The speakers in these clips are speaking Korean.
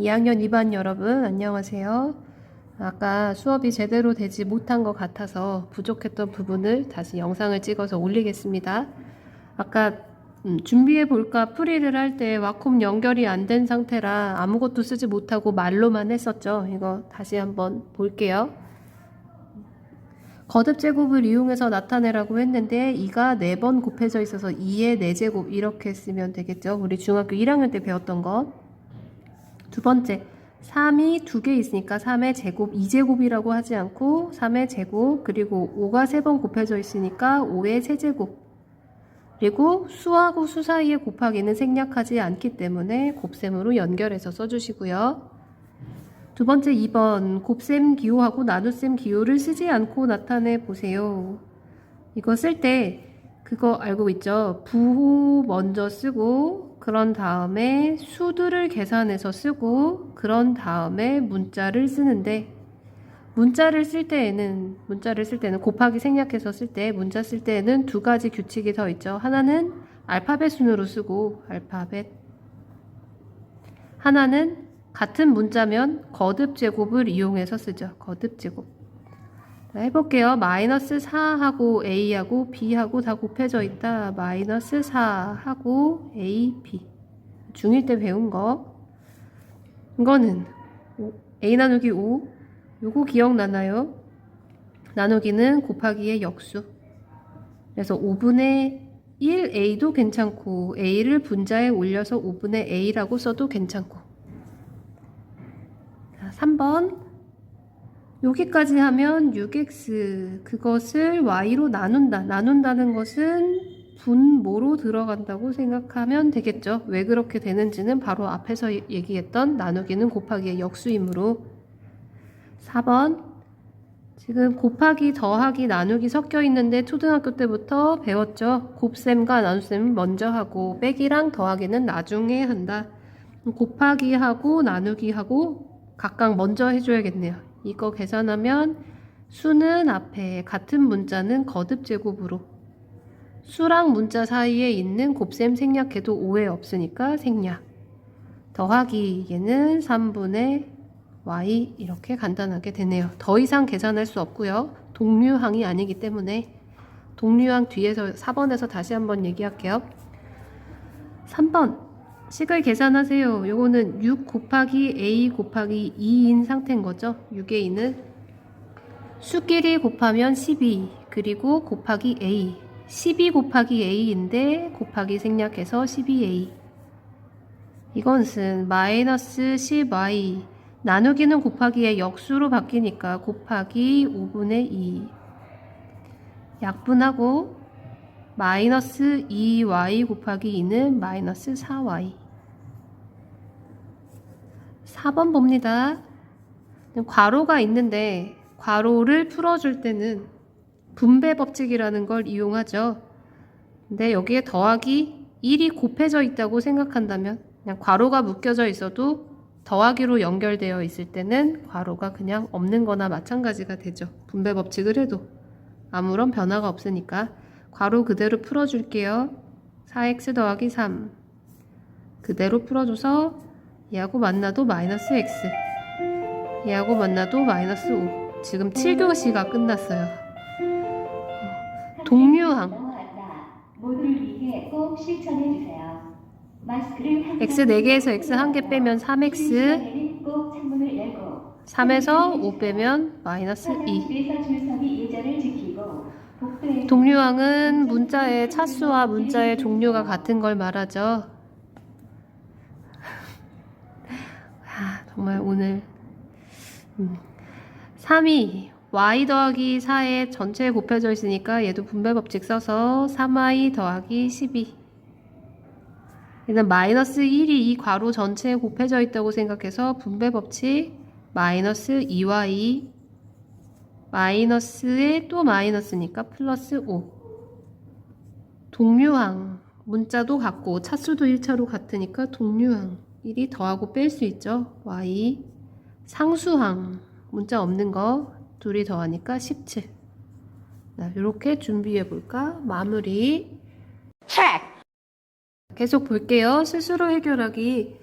2학년 2반 여러분 안녕하세요. 아까 수업이 제대로 되지 못한 것 같아서 부족했던 부분을 다시 영상을 찍어서 올리겠습니다. 아까 준비해 볼까 풀이를 할 때 와콤 연결이 안 된 상태라 아무것도 쓰지 못하고 말로만 했었죠. 이거 다시 한번 볼게요. 거듭 제곱을 이용해서 나타내라고 했는데 2가 4번 곱해져 있어서 2의 4제곱 이렇게 쓰면 되겠죠. 우리 중학교 1학년 때 배웠던 것. 두 번째, 3이 2개 있으니까 3의 제곱 2제곱이라고 하지 않고 3의 제곱, 그리고 5가 3번 곱해져 있으니까 5의 세제곱. 그리고 수하고 수 사이의 곱하기는 생략하지 않기 때문에 곱셈으로 연결해서 써주시고요. 두 번째 2번, 곱셈 기호하고 나눗셈 기호를 쓰지 않고 나타내 보세요. 이거 쓸 때 그거 알고 있죠? 부호 먼저 쓰고 그런 다음에 수들을 계산해서 쓰고 그런 다음에 문자를 쓰는데 문자를 쓸 때는 곱하기 생략해서 쓸 때 문자 쓸 때에는 두 가지 규칙이 더 있죠. 하나는 알파벳 순으로 쓰고 알파벳, 하나는 같은 문자면 거듭 제곱을 이용해서 쓰죠. 거듭 제곱. 자, 해볼게요. 마이너스 4하고 A하고 B하고 다 곱해져 있다. 마이너스 4하고 A, B. 중1 때 배운 거. 이거는 A 나누기 5. 요거 기억나나요? 나누기는 곱하기의 역수. 그래서 5분의 1A도 괜찮고 A를 분자에 올려서 5분의 A라고 써도 괜찮고. 3번 여기까지 하면 6x 그것을 y로 나눈다는 것은 분모로 들어간다고 생각하면 되겠죠. 왜 그렇게 되는지는 바로 앞에서 얘기했던 나누기는 곱하기의 역수이므로. 4번 지금 곱하기, 더하기, 나누기 섞여 있는데 초등학교 때부터 배웠죠. 곱셈과 나눗셈을 먼저 하고 빼기랑 더하기는 나중에 한다. 곱하기하고 나누기하고 각각 먼저 해줘야겠네요. 이거 계산하면 수는 앞에, 같은 문자는 거듭 제곱으로, 수랑 문자 사이에 있는 곱셈 생략해도 오해 없으니까 생략, 더하기 얘는 3분의 y 이렇게 간단하게 되네요. 더 이상 계산할 수 없고요. 동류항이 아니기 때문에. 동류항 뒤에서 4번에서 다시 한번 얘기할게요. 3번 식을 계산하세요. 요거는 6 곱하기 A 곱하기 2인 상태인 거죠. 6의 2는 수끼리 곱하면 12 그리고 곱하기 A 12 곱하기 A인데 곱하기 생략해서 12A. 이것은 마이너스 10Y 나누기는 곱하기의 역수로 바뀌니까 곱하기 5분의 2 약분하고 마이너스 2y 곱하기 2는 마이너스 4y. 4번 봅니다. 괄호가 있는데 괄호를 풀어줄 때는 분배 법칙이라는 걸 이용하죠. 근데 여기에 더하기 1이 곱해져 있다고 생각한다면 그냥 괄호가 묶여져 있어도 더하기로 연결되어 있을 때는 괄호가 그냥 없는 거나 마찬가지가 되죠. 분배 법칙을 해도 아무런 변화가 없으니까. 괄호 그대로 풀어줄게요. 4x 더하기 3 그대로 풀어줘서 얘하고 만나도 마이너스 x 얘하고 만나도 마이너스 5. 지금 7교시가 끝났어요. 동류항 x 4개에서 x 1개 빼면 3x 3에서 5 빼면 마이너스 2. 동류항은 문자의 차수와 문자의 종류가 같은 걸 말하죠. 정말 오늘 3이 y 더하기 4에 전체에 곱해져 있으니까 얘도 분배 법칙 써서 3y 더하기 12. 얘는 마이너스 1이 이 괄호 전체에 곱해져 있다고 생각해서 분배 법칙 마이너스 2y 마이너스에 또 마이너스니까 플러스 5. 동류항 문자도 같고 차수도 1차로 같으니까 동류항 1이 더하고 뺄 수 있죠. y. 상수항 문자 없는 거 둘이 더하니까 17. 자, 이렇게 준비해 볼까? 마무리. 계속 볼게요. 스스로 해결하기.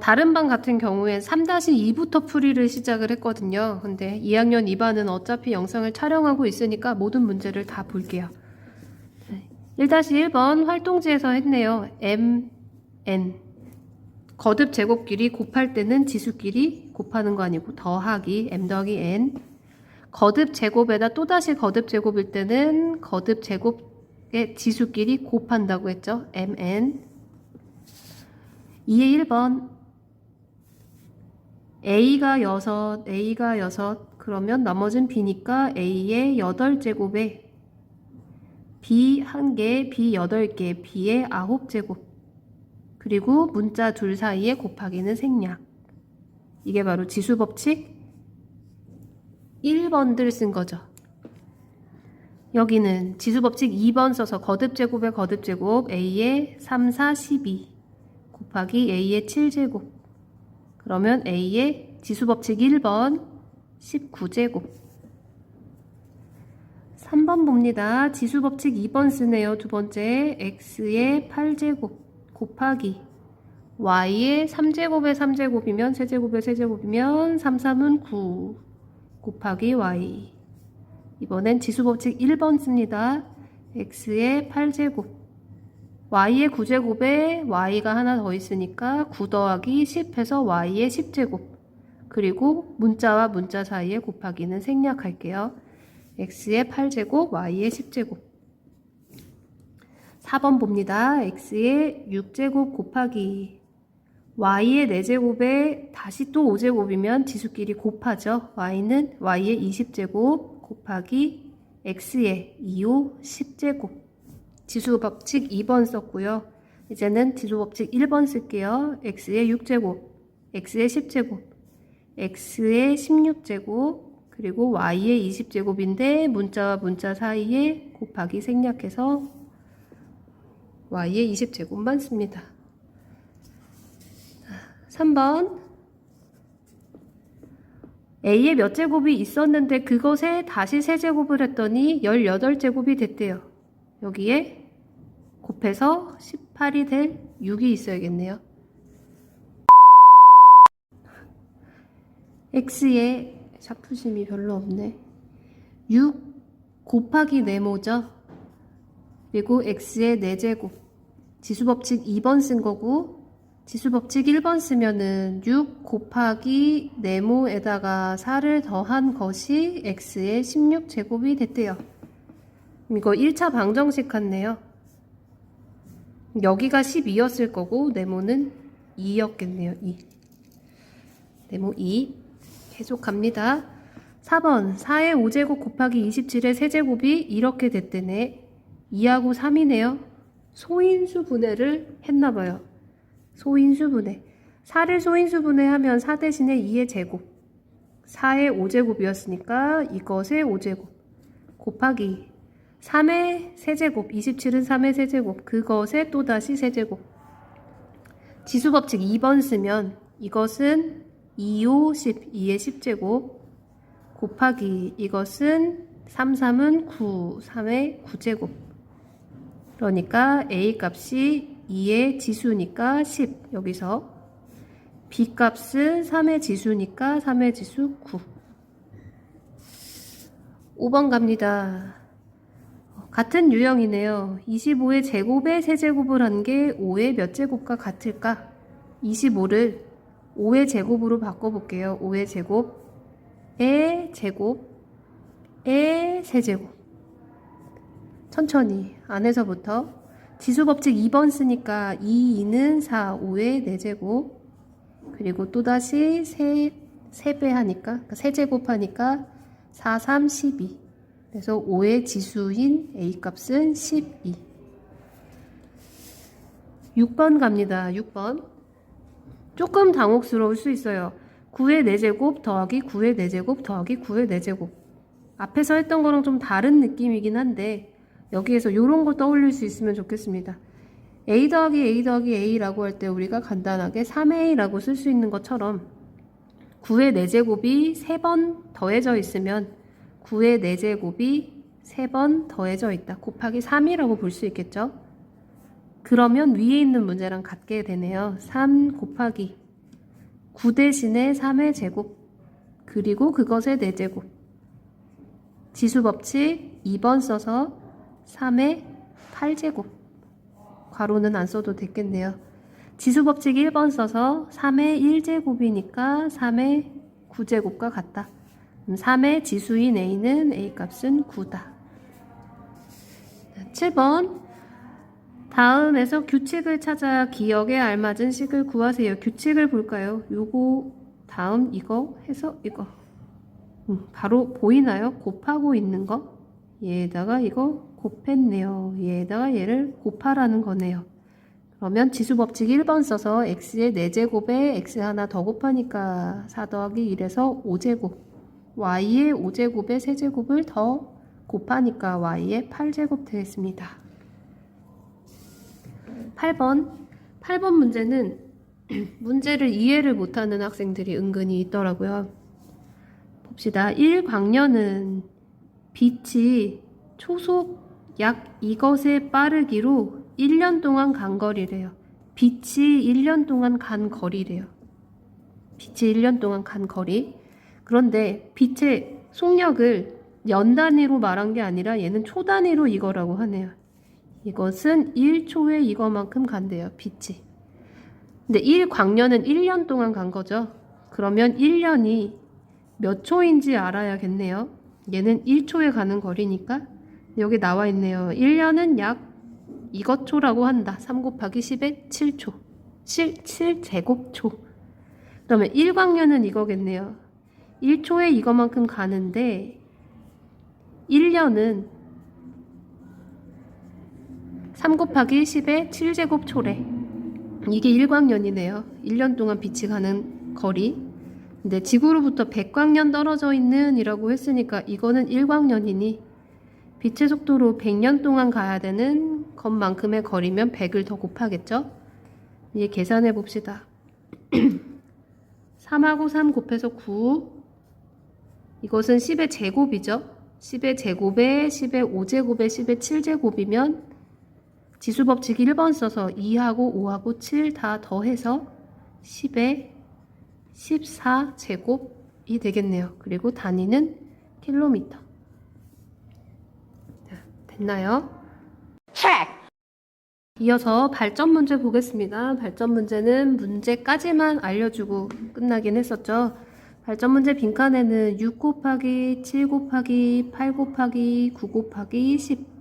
다른 반 같은 경우엔 3-2부터 풀이를 시작을 했거든요. 근데 2학년 2반은 어차피 영상을 촬영하고 있으니까 모든 문제를 다 볼게요. 1-1번 활동지에서 했네요. m, n. 거듭 제곱끼리 곱할 때는 지수끼리 곱하는 거 아니고 더하기 m 더하기 n. 거듭 제곱에다 또다시 거듭 제곱일 때는 거듭 제곱의 지수끼리 곱한다고 했죠. mn. 2의 1번 A가 6 그러면 나머진 B니까 A의 8제곱에 B 1개, B 8개, B의 9제곱 그리고 문자 둘 사이에 곱하기는 생략. 이게 바로 지수법칙 1번들 쓴 거죠. 여기는 지수법칙 2번 써서 거듭제곱에 거듭제곱 A의 3, 4, 12 곱하기 A의 7제곱 그러면 A의 지수법칙 1번 19제곱 3번 봅니다. 지수법칙 2번 쓰네요. 두 번째 X의 8제곱 곱하기 Y의 3제곱에 3제곱이면 세제곱에 세제곱이면 3, 3은 9 곱하기 Y 이번엔 지수법칙 1번 씁니다. X의 8제곱 Y의 9제곱에 Y가 하나 더 있으니까 9 더하기 10 해서 Y의 10제곱 그리고 문자와 문자 사이에 곱하기는 생략할게요. X의 8제곱 Y의 10제곱 4번 봅니다. X의 6제곱 곱하기 Y의 4제곱에 다시 또 5제곱이면 지수끼리 곱하죠. Y는 Y의 20제곱 곱하기 X의 2호 10제곱 지수법칙 2번 썼고요. 이제는 지수법칙 1번 쓸게요. X의 6제곱, X의 10제곱, X의 16제곱, 그리고 Y의 20제곱인데 문자와 문자 사이에 곱하기 생략해서 Y의 20제곱만 씁니다. 3번 A의 몇 제곱이 있었는데 그것에 다시 세제곱을 했더니 18제곱이 됐대요. 여기에 곱해서 18이 될 6이 있어야겠네요. X의 샤프심이 별로 없네. 6 곱하기 네모죠. 그리고 X의 4제곱. 지수법칙 2번 쓴 거고 지수법칙 1번 쓰면은 6 곱하기 네모에다가 4를 더한 것이 X의 16제곱이 됐대요. 이거 1차 방정식 같네요. 여기가 12였을 거고 네모는 2였겠네요. 2. 네모 2. 계속 갑니다. 4번 4의 5제곱 곱하기 27의 세제곱이 이렇게 됐대네. 2하고 3이네요. 소인수 분해를 했나봐요. 소인수 분해. 4를 소인수 분해하면 4 대신에 2의 제곱. 4의 5제곱이었으니까 이것의 5제곱. 곱하기 3의 세제곱. 27은 3의 세제곱. 그것의 또다시 세제곱. 지수법칙 2번 쓰면 이것은 2, 5, 10. 2의 10제곱. 곱하기 이것은 3, 3은 9. 3의 9제곱. 그러니까 A 값이 2의 지수니까 10. 여기서 B 값은 3의 지수니까 3의 지수 9. 5번 갑니다. 같은 유형이네요. 25의 제곱에 세제곱을 한 게 5의 몇 제곱과 같을까? 25를 5의 제곱으로 바꿔볼게요. 5의 제곱의 제곱의 세제곱. 천천히 안에서부터 지수법칙 2번 쓰니까 2, 2는 4, 5의 4제곱 그리고 또다시 3배 하니까 그러니까 세제곱하니까 4, 3, 12 그래서 5의 지수인 A값은 12 6번 갑니다. 6번 조금 당혹스러울 수 있어요. 9의 4제곱 더하기 9의 4제곱 더하기 9의 4제곱 앞에서 했던 거랑 좀 다른 느낌이긴 한데 여기에서 이런 거 떠올릴 수 있으면 좋겠습니다. A 더하기 A 더하기 A라고 할 때 우리가 간단하게 3A라고 쓸 수 있는 것처럼 9의 4제곱이 3번 더해져 있으면 9의 4제곱이 3번 더해져 있다. 곱하기 3이라고 볼 수 있겠죠. 그러면 위에 있는 문제랑 같게 되네요. 3 곱하기 9 대신에 3의 제곱 그리고 그것의 4제곱. 지수법칙 2번 써서 3의 8제곱. 괄호는 안 써도 됐겠네요. 지수법칙 1번 써서 3의 1제곱이니까 3의 9제곱과 같다. 3의 지수인 a는 a값은 9다. 7번 다음에서 규칙을 찾아 기억에 알맞은 식을 구하세요. 규칙을 볼까요? 요거 다음 이거 해서 이거 바로 보이나요? 곱하고 있는 거 얘에다가 이거 곱했네요. 얘에다가 얘를 곱하라는 거네요. 그러면 지수법칙 1번 써서 x의 4제곱에 x 하나 더 곱하니까 4 더하기 1에서 5제곱 y의 5제곱에 3제곱을 더 곱하니까 y의 8제곱 되겠습니다. 8번 문제는 문제를 이해를 못하는 학생들이 은근히 있더라고요. 봅시다. 1광년은 빛이 초속 약 이것의 빠르기로 1년 동안 간 거리래요. 빛이 1년 동안 간 거리래요. 빛이 1년 동안 간 거리. 그런데 빛의 속력을 년 단위로 말한 게 아니라 얘는 초 단위로 이거라고 하네요. 이것은 1초에 이거만큼 간대요. 빛이. 근데 1광년은 1년 동안 간 거죠. 그러면 1년이 몇 초인지 알아야겠네요. 얘는 1초에 가는 거리니까 여기 나와 있네요. 1년은 약 이것 초라고 한다. 3 곱하기 10의 7초. 7제곱초. 그러면 1광년은 이거겠네요. 1초에 이거만큼 가는데 1년은 3 곱하기 10의 7제곱초래. 이게 1광년이네요. 1년 동안 빛이 가는 거리. 근데 지구로부터 100광년 떨어져 있는 이라고 했으니까 이거는 1광년이니 빛의 속도로 100년 동안 가야 되는 것만큼의 거리면 100을 더 곱하겠죠? 이제 계산해 봅시다. 3하고 3 곱해서 9. 이것은 10의 제곱이죠. 10의 제곱에 10의 5제곱에 10의 7제곱이면 지수법칙 1번 써서 2하고 5하고 7 다 더해서 10의 14제곱이 되겠네요. 그리고 단위는 킬로미터. 자, 됐나요? 이어서 발전 문제 보겠습니다. 발전 문제는 문제까지만 알려주고 끝나긴 했었죠. 발전 문제 빈칸에는 6 곱하기 7 곱하기 8 곱하기 9 곱하기 10.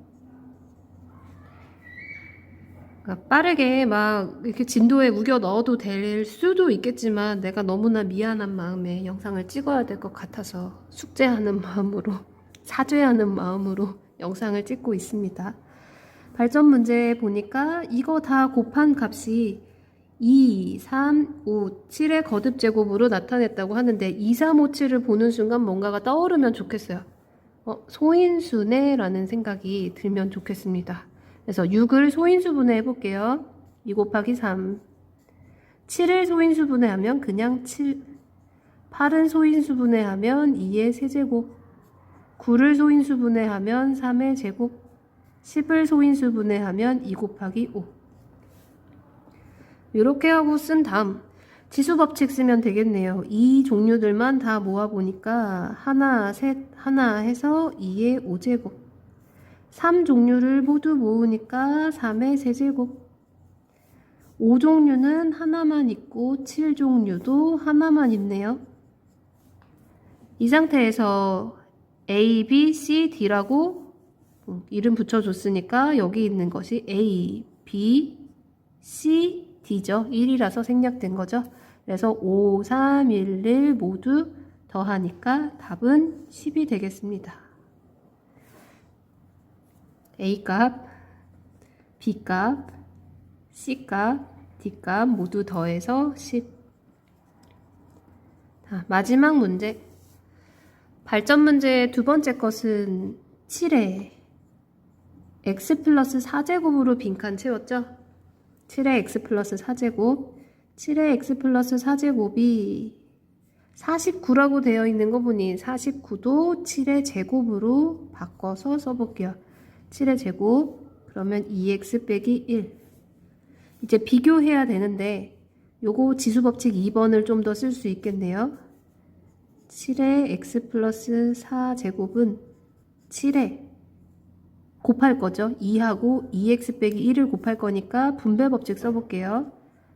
그러니까 빠르게 막 이렇게 진도에 우겨 넣어도 될 수도 있겠지만 내가 너무나 미안한 마음에 영상을 찍어야 될 것 같아서 숙제하는 마음으로 사죄하는 마음으로 영상을 찍고 있습니다. 발전 문제 보니까 이거 다 곱한 값이 2, 3, 5, 7의 거듭 제곱으로 나타냈다고 하는데 2, 3, 5, 7을 보는 순간 뭔가가 떠오르면 좋겠어요. 소인수네 라는 생각이 들면 좋겠습니다. 그래서 6을 소인수분해 해볼게요. 2 곱하기 3. 7을 소인수분해 하면 그냥 7. 8은 소인수분해 하면 2의 세제곱. 9를 소인수분해 하면 3의 제곱. 10을 소인수분해 하면 2 곱하기 5. 이렇게 하고 쓴 다음 지수법칙 쓰면 되겠네요. 이 종류들만 다 모아보니까 하나, 셋, 하나 해서 2의 5제곱. 3 종류를 모두 모으니까 3의 세제곱. 5 종류는 하나만 있고 7 종류도 하나만 있네요. 이 상태에서 A, B, C, D라고 이름 붙여줬으니까 여기 있는 것이 A, B, C, D죠. 1이라서 생략된 거죠. 그래서 5, 3, 1, 1 모두 더하니까 답은 10이 되겠습니다. A값, B값, C값, D값 모두 더해서 10. 자, 마지막 문제. 발전 문제의 두 번째 것은 7에 x 플러스 4제곱으로 빈칸 채웠죠? 7의 x 플러스 4제곱. 7의 x 플러스 4제곱이 49라고 되어 있는 거 보니 49도 7의 제곱으로 바꿔서 써볼게요. 7의 제곱 그러면 2x 빼기 1 이제 비교해야 되는데 요거 지수법칙 2번을 좀 더 쓸 수 있겠네요. 7의 x 플러스 4제곱은 7에 곱할 거죠. 2하고 2x 빼기 1을 곱할 거니까 분배 법칙 써볼게요.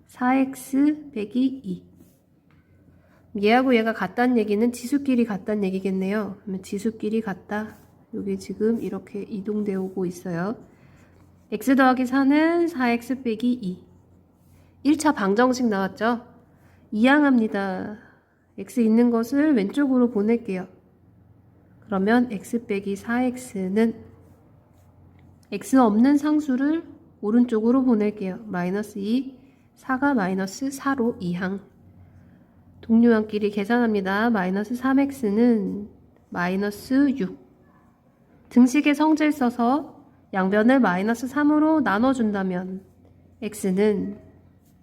4x 빼기 2. 얘하고 얘가 같다는 얘기는 지수끼리 같다는 얘기겠네요. 그러면 지수끼리 같다. 여기 지금 이렇게 이동되어 오고 있어요. x 더하기 4는 4x 빼기 2. 1차 방정식 나왔죠? 이항합니다. x 있는 것을 왼쪽으로 보낼게요. 그러면 x 빼기 4x는 x 없는 상수를 오른쪽으로 보낼게요. 마이너스 2, 4가 마이너스 4로 이항. 동료항끼리 계산합니다. 마이너스 3x는 마이너스 6. 등식의 성질 써서 양변을 마이너스 3으로 나눠준다면 x는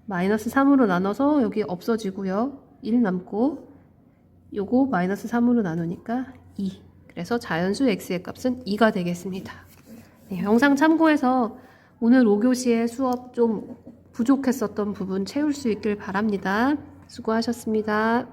마이너스 3으로 나눠서 여기 없어지고요. 1 남고 요거 마이너스 3으로 나누니까 2. 그래서 자연수 x의 값은 2가 되겠습니다. 네, 영상 참고해서 오늘 5교시에 수업 좀 부족했었던 부분 채울 수 있길 바랍니다. 수고하셨습니다.